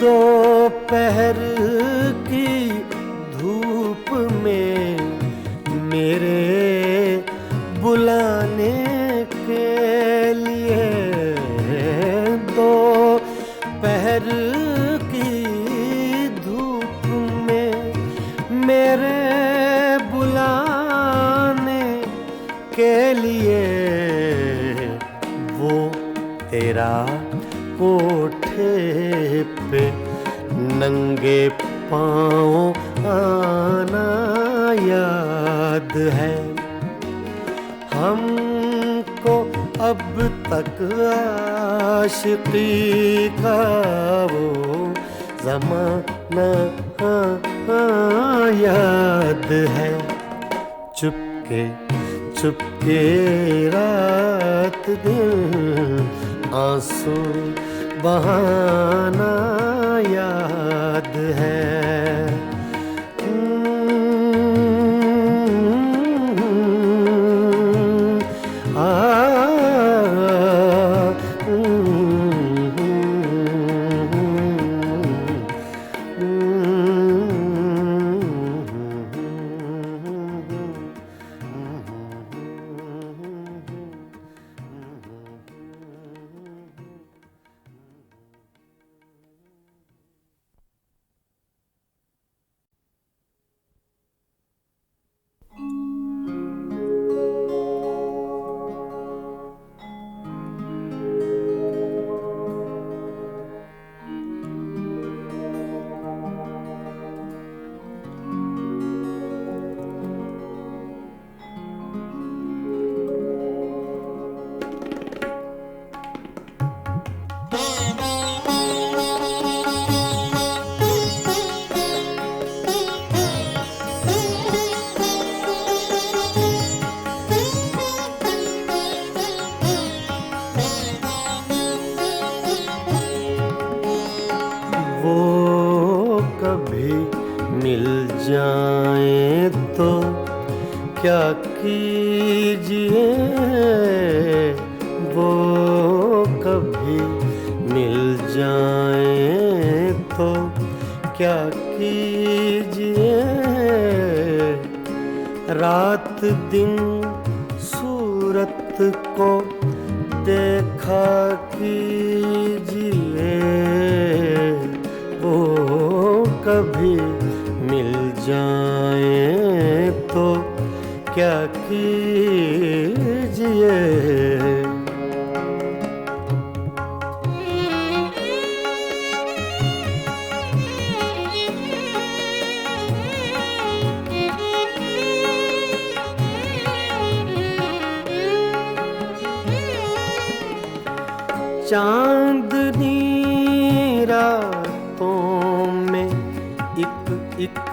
दोपहर की धूप में मेरे बुलाने के लिए, दोपहर की धूप में मेरे बुलाने के लिए, वो तेरा कोठे पे नंगे पाँव आना याद है। हमको अब तक आशिकी का वो ज़माना याद है। चुपके चुपके रात दिन आंसू बहाना याद है। तो क्या कीजिए, वो कभी मिल जाए तो क्या कीजिए। रात दिन सूरत को देखा कीजिए, वो कभी मिल जाए तो क्या कीजिए। चांदनी रातों में एक एक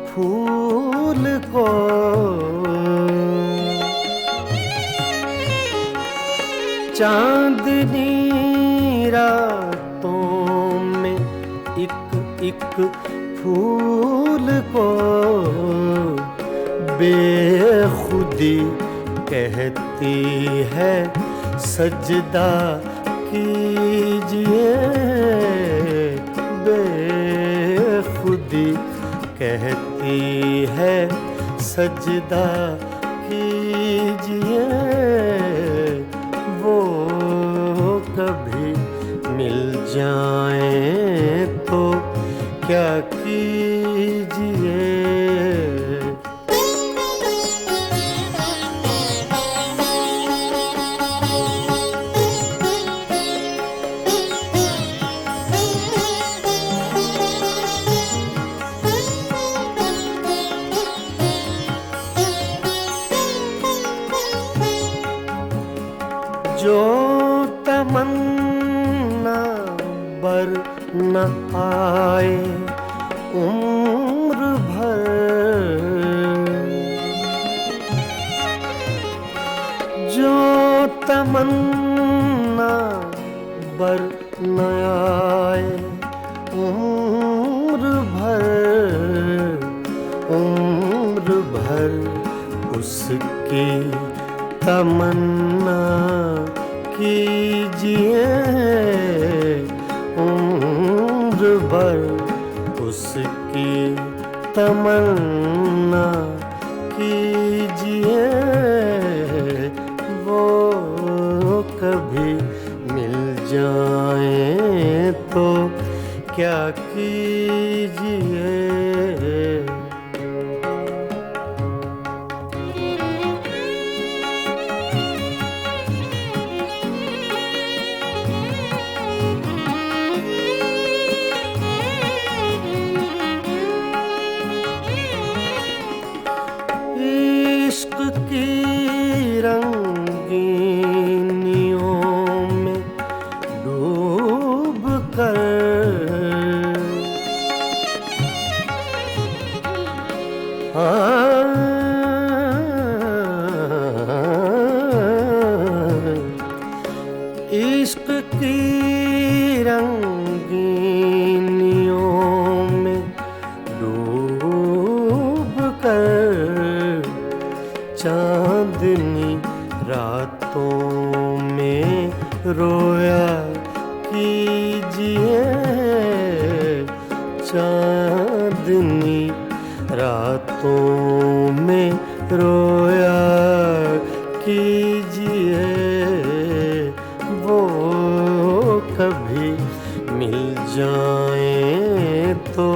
फूल को चांदनी रातों में एक एक फूल को बेखुदी कहती है सजदा कीजिए। बेखुदी कहती है सजदा कीजिए, वो कभी मिल जाए तो क्या कीजिए। जो तमन्ना बर न आए उम्र भर, जो तमन्ना बर न आए उम्र भर उसकी तमन्ना कीजिए। उम्र भर उसकी तमन्ना कीजिए, वो कभी मिल जाए तो क्या कीजिए। इश्क की रंगीनियों में डूब कर इश्क की रंगीनियों में डूब कर चांदनी रातों में रोया कीजिए। चांदनी रातों में रोया कीजिए, वो कभी मिल जाए तो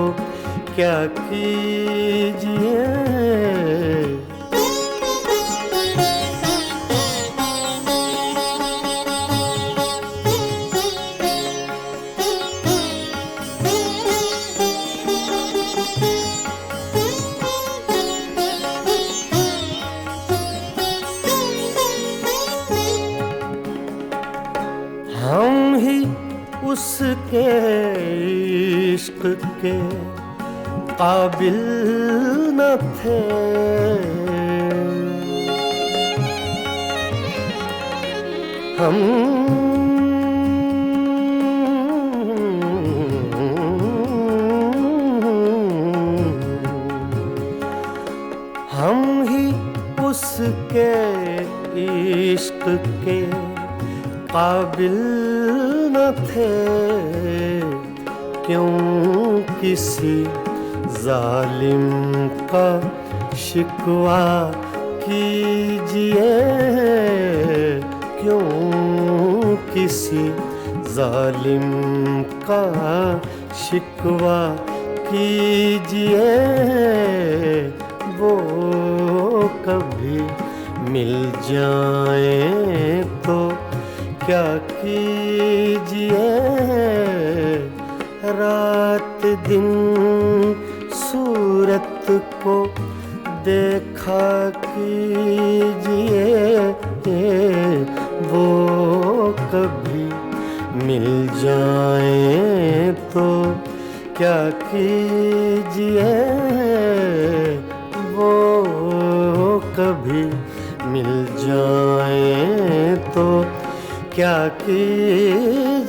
क्या कीजिए। हम ही उसके इश्क के काबिल न थे, हम हम ही उसके इश्क के काबिल न थे, क्यों किसी जालिम का शिकवा कीजिए, क्यों किसी जालिम का शिकवा कीजिए, वो कभी मिल जाए तो क्या कीजिए, रात दिन सूरत को देखा कीजिए, वो कभी मिल जाए तो क्या कीजिए, वो कभी मिल जाए तो क्या कीजिए।